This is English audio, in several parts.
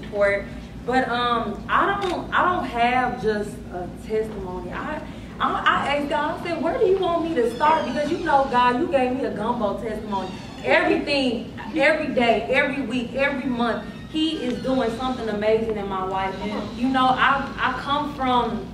report. But I don't have just a testimony. I asked God, I said, where do you want me to start? Because you know, God, you gave me a gumbo testimony. Everything, every day, every week, every month, He is doing something amazing in my life. You know, I come from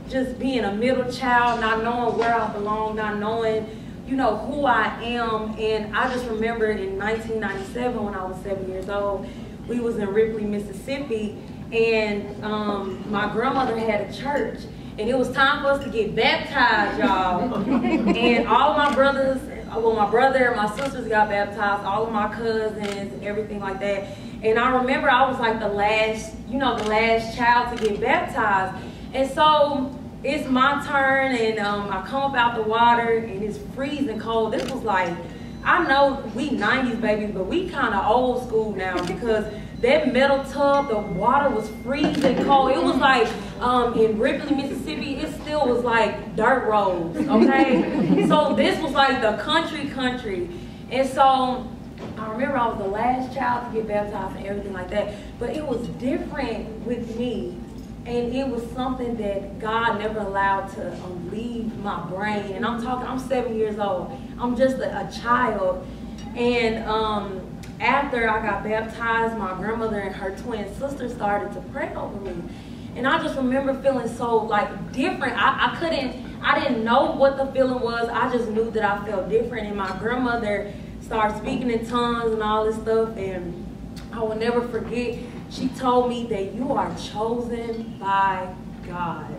just being a middle child, not knowing where I belong, not knowing, you know, who I am. And I just remember in 1997 when I was 7 years old, we was in Ripley, Mississippi, and my grandmother had a church. And it was time for us to get baptized, y'all. And all of my brothers, well, my brother and my sisters got baptized, all of my cousins and everything like that. And I remember I was like the last, you know, the last child to get baptized. And so it's my turn, and I come up out the water, and it's freezing cold. This was like, I know we 90s babies, but we kind of old school now, because that metal tub, the water was freezing cold. It was like in Ripley, Mississippi, it still was like dirt roads, okay? So this was like the country. And so I remember I was the last child to get baptized and everything like that, but it was different with me. And it was something that God never allowed to leave my brain. And I'm 7 years old. I'm just a child. And after I got baptized, my grandmother and her twin sister started to pray over me. And I just remember feeling so like different. I didn't know what the feeling was. I just knew that I felt different. And my grandmother started speaking in tongues and all this stuff. And I will never forget, she told me that you are chosen by God.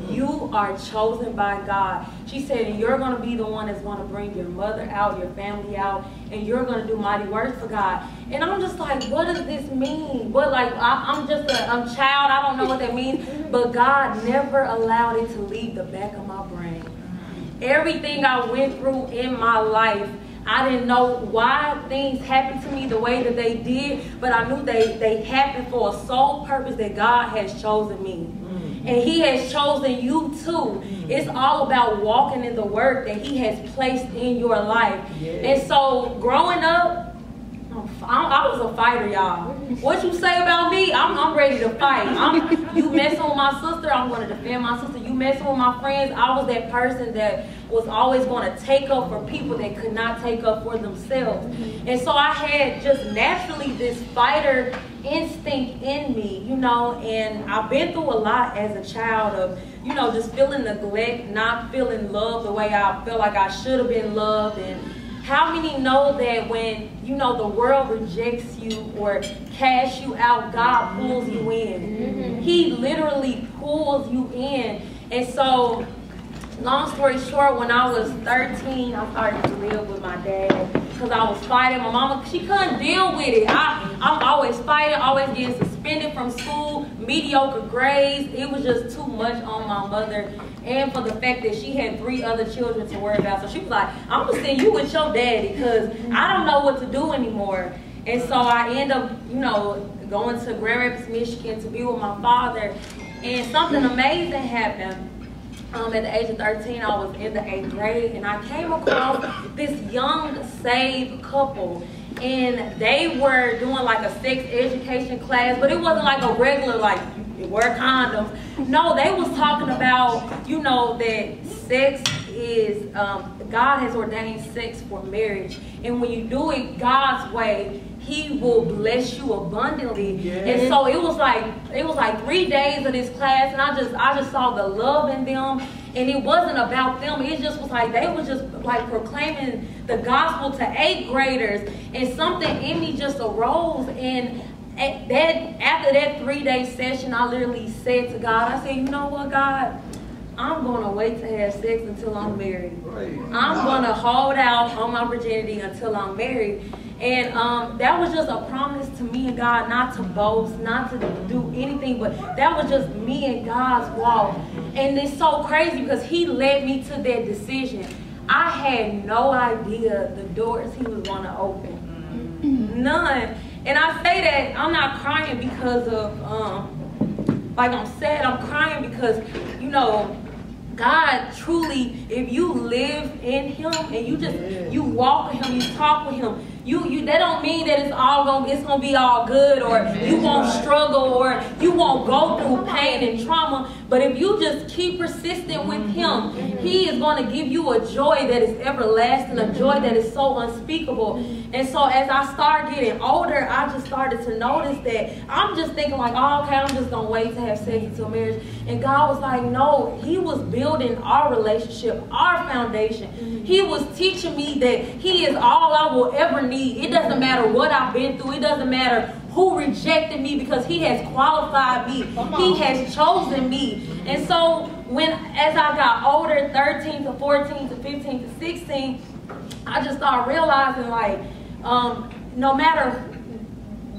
You are chosen by God. She said, and you're going to be the one that's going to bring your mother out, your family out, and you're going to do mighty works for God. And I'm just like, what does this mean? But like, I'm just a child. I don't know what that means. But God never allowed it to leave the back of my brain. Everything I went through in my life, I didn't know why things happened to me the way that they did, but I knew they happened for a sole purpose, that God has chosen me. And He has chosen you too. It's all about walking in the work that He has placed in your life. And so growing up, I was a fighter, y'all. What you say about me, I'm ready to fight. You messing with my sister, I'm going to defend my sister. You messing with my friends, I was that person that was always going to take up for people that could not take up for themselves. And so I had just naturally this fighter instinct in me, you know, and I've been through a lot as a child of, you know, just feeling neglect, not feeling loved the way I felt like I should have been loved. And how many know that when, you know, the world rejects you or casts you out, God pulls you in. He literally pulls you in. And so, long story short, when I was 13, I started to live with my dad because I was fighting. My mama, she couldn't deal with it. I'm always fighting, always getting suspended from school, mediocre grades. It was just too much on my mother. And for the fact that she had 3 other children to worry about. So she was like, I'm going to send you with your daddy because I don't know what to do anymore. And so I end up, you know, going to Grand Rapids, Michigan to be with my father. And something amazing happened. At the age of 13, I was in the 8th grade, and I came across this young, saved couple. And they were doing like a sex education class, but it wasn't like a regular, like, wear condoms. No, they was talking about, you know, that sex is, God has ordained sex for marriage. And when you do it God's way, He will bless you abundantly. And so it was like 3 days of this class, and I just saw the love in them. And it wasn't about them. It just was like, they was just like proclaiming the gospel to 8th graders. And something in me just arose. And after that 3-day session, I literally said to God, I said, you know what, God? I'm going to wait to have sex until I'm married. I'm going to hold out on my virginity until I'm married. And that was just a promise to me and God, not to boast, not to do anything, but that was just me and God's walk. And it's so crazy because He led me to that decision. I had no idea the doors He was going to open. None. And I say that I'm not crying because of, like I'm sad, I'm crying because, you know, God truly, if you live in Him and you walk with Him, you talk with Him, that don't mean that it's gonna be all good, or you won't struggle, or you won't go through pain and trauma. But if you just keep persistent with him, he is going to give you a joy that is everlasting, a joy that is so unspeakable. And so as I start getting older, I just started to notice that I'm just thinking like, oh, okay, I'm just going to wait to have sex until marriage. And God was like, no, he was building our relationship, our foundation. He was teaching me that he is all I will ever need. It doesn't matter what I've been through. It doesn't matter who rejected me, because he has qualified me. He has chosen me. And so as I got older, 13 to 14 to 15 to 16, I just started realizing like, no matter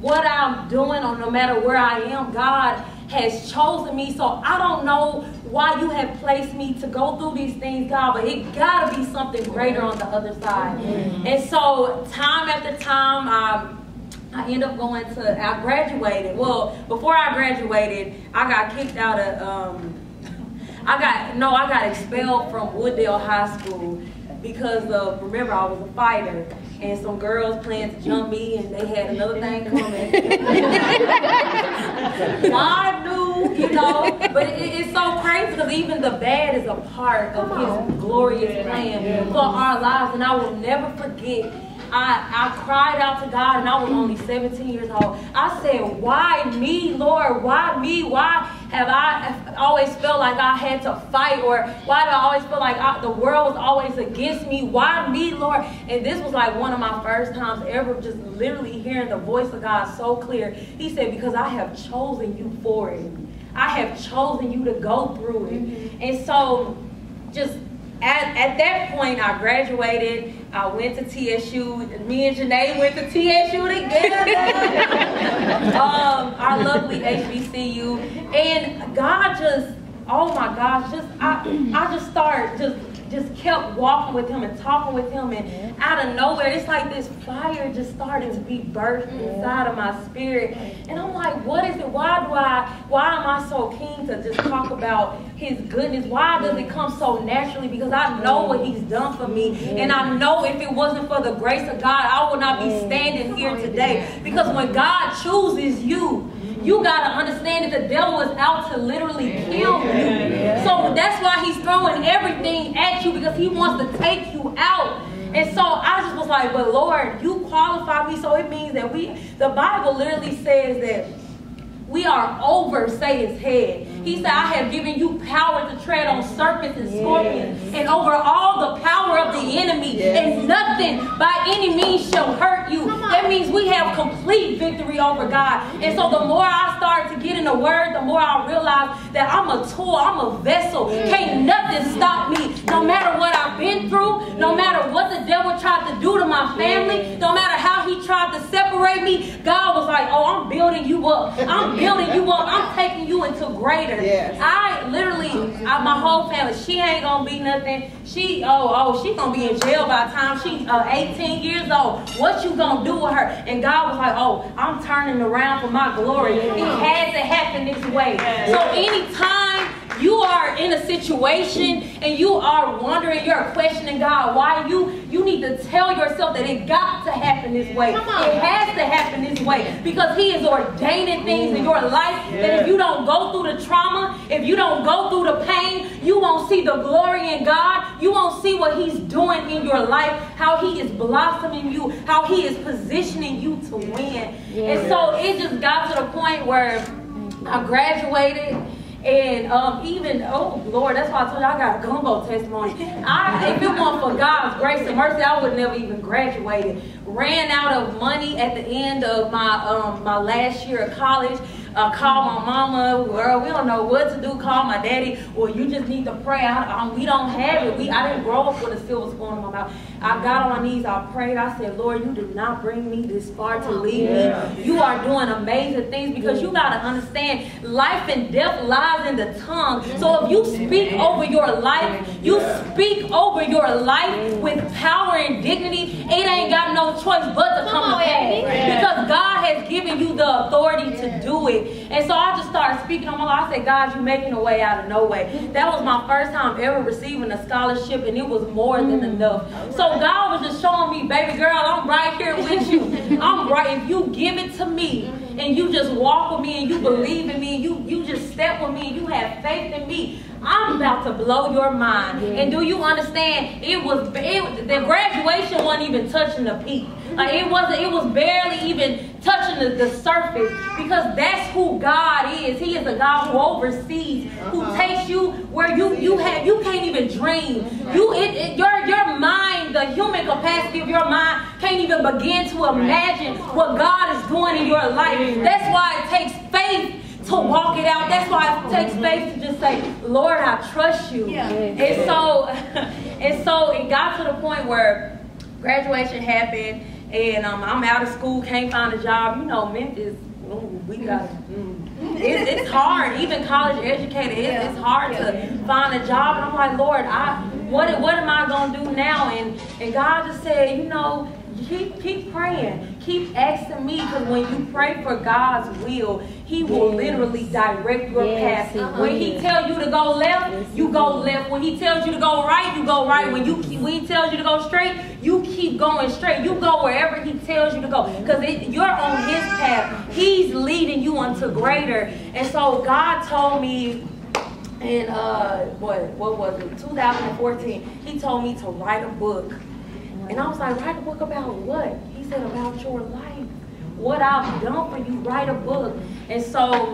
what I'm doing or no matter where I am, God has chosen me. So I don't know why you have placed me to go through these things, God, but it gotta be something greater on the other side. And so time after time, I ended up I graduated. Well, before I graduated, I got kicked out of, I got expelled from Wooddale High School because of, remember, I was a fighter, and some girls planned to jump me, and they had another thing coming. God knew, but it's so crazy, because even the bad is a part of his glorious plan for our lives. And I will never forget, I cried out to God, and I was only 17 years old. I said, why me, Lord? Why me? Why have I always felt like I had to fight? Or why do I always feel like the world was always against me? Why me, Lord? And this was like one of my first times ever just literally hearing the voice of God so clear. He said, because I have chosen you for it. I have chosen you to go through it. And so just at that point, I graduated. I went to TSU. Me and Sha'nae went to TSU together. Our lovely HBCU. And God just, oh my gosh, I just started, just kept walking with him and talking with him, and out of nowhere, it's like this fire just started to be birthed inside of my spirit. And I'm like, what is it? Why am I so keen to just talk about his goodness? Why does it come so naturally? Because I know what he's done for me, and I know if it wasn't for the grace of God, I would not be standing here today. Because when God chooses you, you got to understand that the devil is out to literally kill you. So that's why he's throwing everything at you, because he wants to take you out. And so I just was like, but Lord, you qualify me. So it means that the Bible literally says that we are over Satan's head. He said, I have given you power to tread on serpents and scorpions and over all the power of the enemy, and nothing by any means shall hurt you. That means we have complete victory over God. And so the more I start to get in the word, the more I realize that I'm a tool, I'm a vessel. Can't nothing stop me. No matter what I've been through, no matter what the devil tried to do to my family, no matter how he tried to separate me, God was like, oh, I'm building you up. I'm building you up. I'm taking you into greater. I literally, my whole family, she ain't gonna be nothing. She gonna be in jail by the time she's 18 years old. What you gonna do with her? And God was like, oh, I'm turning around for my glory. It had to happen this way. So anytime you are in a situation and you are wondering, you're questioning God, why you need to tell yourself that it got to happen this way. It has to happen this way, because he is ordaining things in your life that if you don't go through the trauma, if you don't go through the pain, you won't see the glory in God. You won't see what he's doing in your life, how he is blossoming you, how he is positioning you to win. And so it just got to the point where I graduated. And even, oh Lord, that's why I told you I got a gumbo testimony. If it weren't for God's grace and mercy, I would never even graduated. Ran out of money at the end of my last year of college. Called my mama, girl, we don't know what to do. Call my daddy. Well, you just need to pray. We don't have it. I didn't grow up with a silver spoon in my mouth. I got on my knees. I prayed. I said, Lord, you did not bring me this far to leave me. You are doing amazing things, because you got to understand, life and death lies in the tongue. So if you speak over your life, you speak over your life with power and dignity, it ain't got no choice but to come to pass. Because God has given you the authority to do it. it. And so I just started speaking on my life. I said, God, you're making a way out of no way. That was my first time ever receiving a scholarship, and it was more than enough. So God was just showing me, baby girl, I'm right here with you. I'm right. If you give it to me, and you just walk with me, and you believe in me, and you just step with me, and you have faith in me, I'm about to blow your mind. And do you understand? The graduation wasn't even touching the peak. Like it was barely even touching the surface, because that's who God is. He is a God who oversees, who takes you where you can't even dream. Your mind, the human capacity of your mind can't even begin to imagine what God is doing in your life. That's why it takes faith to walk it out. That's why it takes faith to just say, Lord, I trust you. And so it got to the point where graduation happened, and I'm out of school, can't find a job. You know, Memphis, it's hard. Even college educated, it's hard to find a job. And I'm like, Lord, what am I gonna do now? And God just said, you know, keep praying, keep asking me, because when you pray for God's will, He will literally direct your path. When He tells you to go left, you go left. When He tells you to go right, you go right. When He tells you to go straight, you keep going straight. You go wherever He tells you to go, because you're on His path. He's leading you unto greater. And so God told me in what was it, 2014, He told me to write a book. And I was like, write a book about what? He said, about your life. What I've done for you, write a book. And so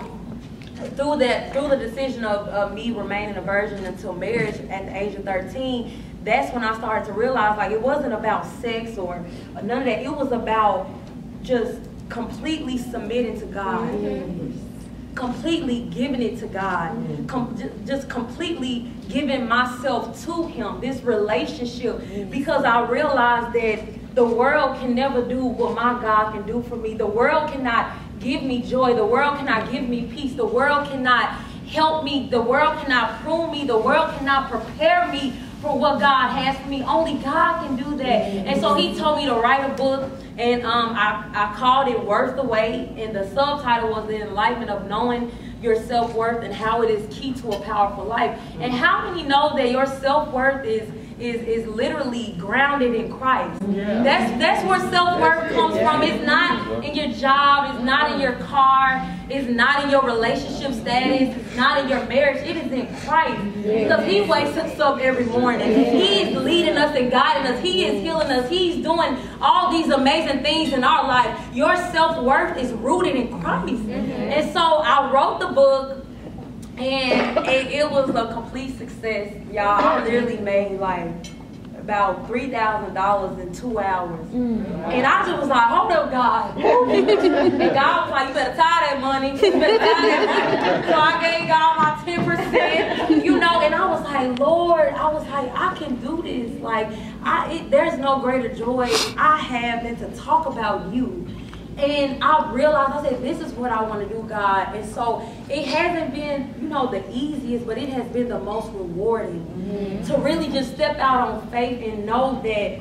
through the decision of me remaining a virgin until marriage at the age of 13, that's when I started to realize, like, it wasn't about sex or none of that. It was about just completely submitting to God. Completely giving it to God. Just completely giving myself to Him, this relationship, because I realized that the world can never do what my God can do for me. The world cannot give me joy. The world cannot give me peace. The world cannot help me. The world cannot prune me. The world cannot prepare me for what God has for me. Only God can do that. And so He told me to write a book, and I called it Worth the Wait, and the subtitle was The Enlightenment of Knowing Your Self-Worth and How It Is Key to a Powerful Life. And how many know that your self-worth is literally grounded in Christ? That's where self-worth comes from. It's not in your job, it's not in your car, it's not in your relationship status, it's not in your marriage. It is in Christ, because He wakes us up every morning. He is leading us and guiding us. He is healing us. He's doing all these amazing things in our life. Your self-worth is rooted in Christ. And so I wrote the book, and it was a complete success, y'all. I literally made like about $3,000 in 2 hours. And I just was like, hold up, God. And God was like, you better tie that money. You better tie that money. So I gave God my 10%, you know, and I was like, Lord, I can do this. Like, there's no greater joy I have than to talk about you. And I realized, I said, this is what I want to do, God. And so it hasn't been, you know, the easiest, but it has been the most rewarding to really just step out on faith and know that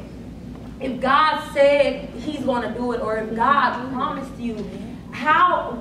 if God said He's going to do it, or if God promised you, how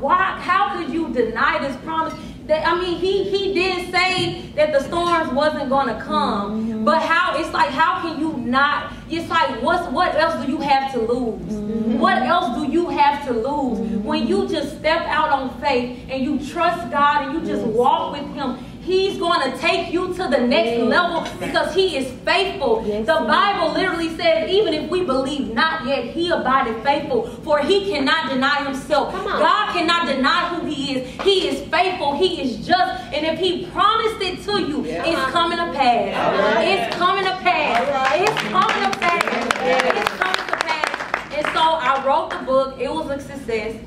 could you deny this promise? That, I mean, he did say that the storms wasn't going to come, but how can you not? It's like, what else do you have to lose? What else do you have to lose when you just step out on faith and you trust God and you just walk with Him? He's going to take you to the next level, because He is faithful. The Bible literally says, even if we believe not yet, He abideth faithful, for He cannot deny Himself. God cannot deny who He is. He is faithful. He is just. And if He promised it to you, it's coming to pass. It's coming to pass. It's coming to pass. It's coming to pass. And so I wrote the book. It was a success.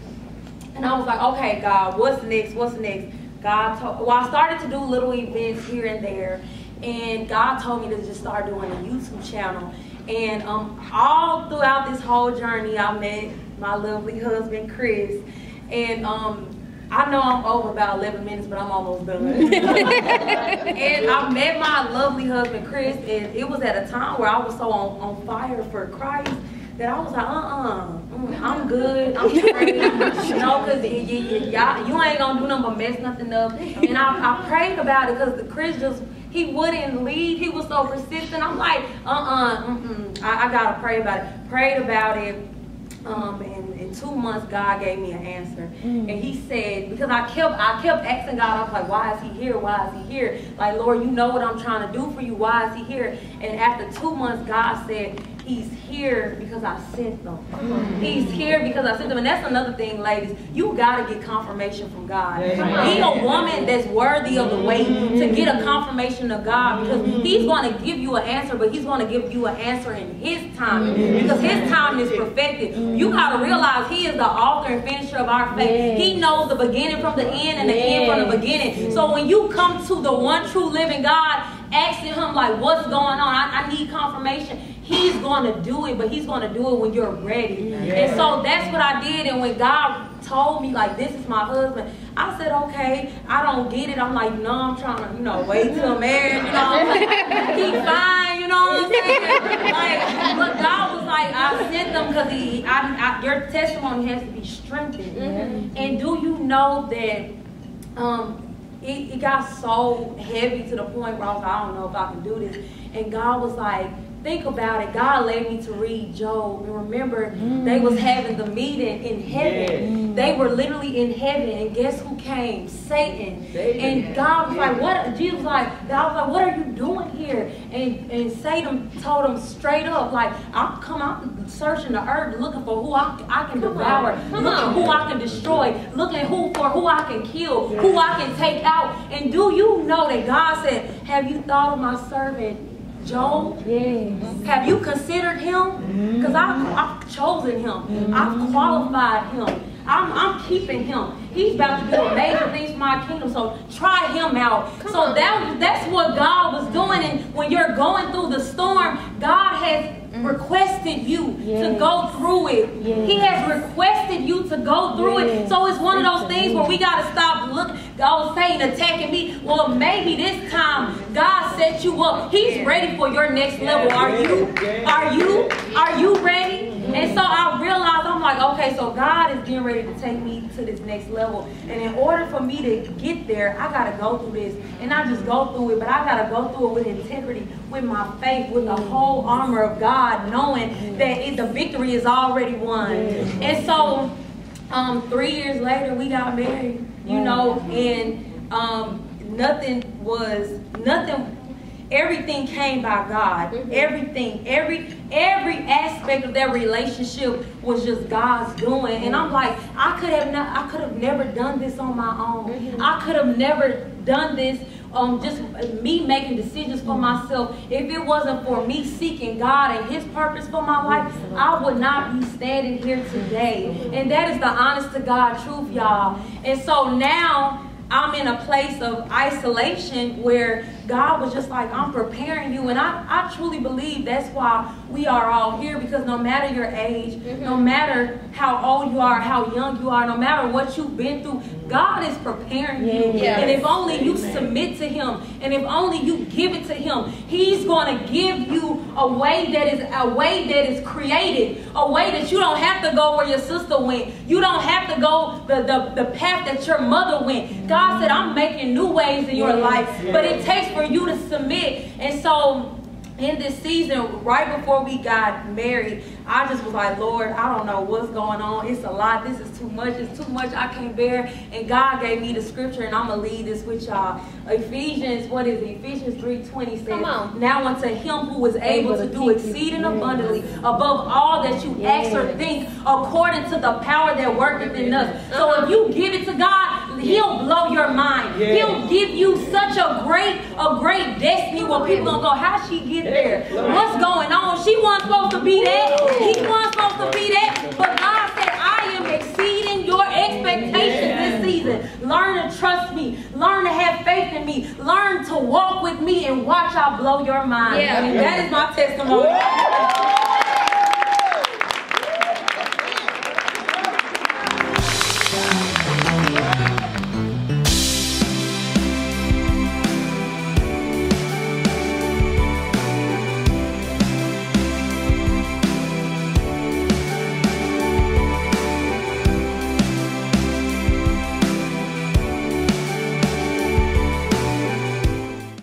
And I was like, okay, God, what's next? What's next? I started to do little events here and there, and God told me to just start doing a YouTube channel. And all throughout this whole journey, I met my lovely husband, Chris. And I know I'm over about 11 minutes, but I'm almost done. And I met my lovely husband, Chris, and it was at a time where I was so on fire for Christ that I was like, I'm good. I'm straight. Because you ain't gonna do nothing but mess nothing up. And I prayed about it because Chris he wouldn't leave. He was so persistent. I'm like, I gotta pray about it. Prayed about it. And in 2 months, God gave me an answer. And he said, because I kept asking God, I was like, why is he here? Why is he here? Like, Lord, you know what I'm trying to do for you. Why is he here? And after 2 months, God said, he's here because I sent them. He's here because I sent them. And that's another thing, ladies. You got to get confirmation from God. Be a woman that's worthy of the wait to get a confirmation of God, because he's going to give you an answer, but he's going to give you an answer in his time, because his time is perfected. You got to realize he is the author and finisher of our faith. He knows the beginning from the end and the end from the beginning. So when you come to the one true living God, asking him like, what's going on? I need confirmation. He's going to do it, but he's going to do it when you're ready. And so that's what I did. And when God told me, like, this is my husband, I said, okay, I don't get it. I'm like, no, I'm trying to, wait till I'm married, I'm like, keep fine, you know what I'm saying? Like, but God was like, I sent them because your testimony has to be strengthened. And do you know that it got so heavy to the point where I was like, I don't know if I can do this. And God was like, think about it. God led me to read Job. And remember, they was having the meeting in heaven. They were literally in heaven. And guess who came? Satan. And God was like, what? Jesus was like, God was like, what are you doing here? And Satan told him straight up, like, I'm searching the earth, looking for who I can devour, looking who I can destroy, looking for who I can kill, who I can take out. And do you know that God said, have you thought of my servant Job? Yes. Have you considered him? Because I've chosen him. I've qualified him. I'm keeping him. He's about to do amazing things for my kingdom. So try him out. So that's what God was doing. And when you're going through the storm, God has requested you to go through it. He has requested you to go through it. So it's one of those things where we got to stop looking. Oh, Satan attacking me. Well, maybe this time God set you up. He's ready for your next level. Are you ready? And so I realized, I'm like, okay, so God is getting ready to take me to this next level. And in order for me to get there, I got to go through this. And not just go through it, but I got to go through it with integrity, with my faith, with the whole armor of God, knowing that the victory is already won. And so 3 years later, we got married, and everything came by God. Everything, every aspect of that relationship was just God's doing. And I'm like, I could have never done this on my own. I could have never done this just me making decisions for myself. If it wasn't for me seeking God and his purpose for my life, I would not be standing here today. And that is the honest to God truth, y'all. And so now I'm in a place of isolation where God was just like, I'm preparing you. And I truly believe that's why we are all here, because no matter your age, no matter how old you are, how young you are, no matter what you've been through, God is preparing you. Yes. And if only you submit to him, and if only you give it to him, he's going to give you a way that is created, a way that you don't have to go where your sister went. You don't have to go the path that your mother went. God said, I'm making new ways in your life, but it takes for you to submit. And so in this season, right before we got married, I just was like, Lord, I don't know what's going on. It's a lot. This is too much. It's too much I can't bear. And God gave me the scripture, and I'm going to leave this with y'all. Ephesians 3:20 says, now unto him who is able to do exceeding abundantly above all that you ask or think, according to the power that worketh in us. So if you give it to God, he'll blow your mind. He'll give you such a great destiny where people don't go, how'd she get there? What's going on? She wasn't supposed to be there. He wasn't supposed to be there. But God said, I am exceeding your expectations this season. Learn to trust me. Learn to have faith in me. Learn to walk with me, and watch I blow your mind. And that is my testimony.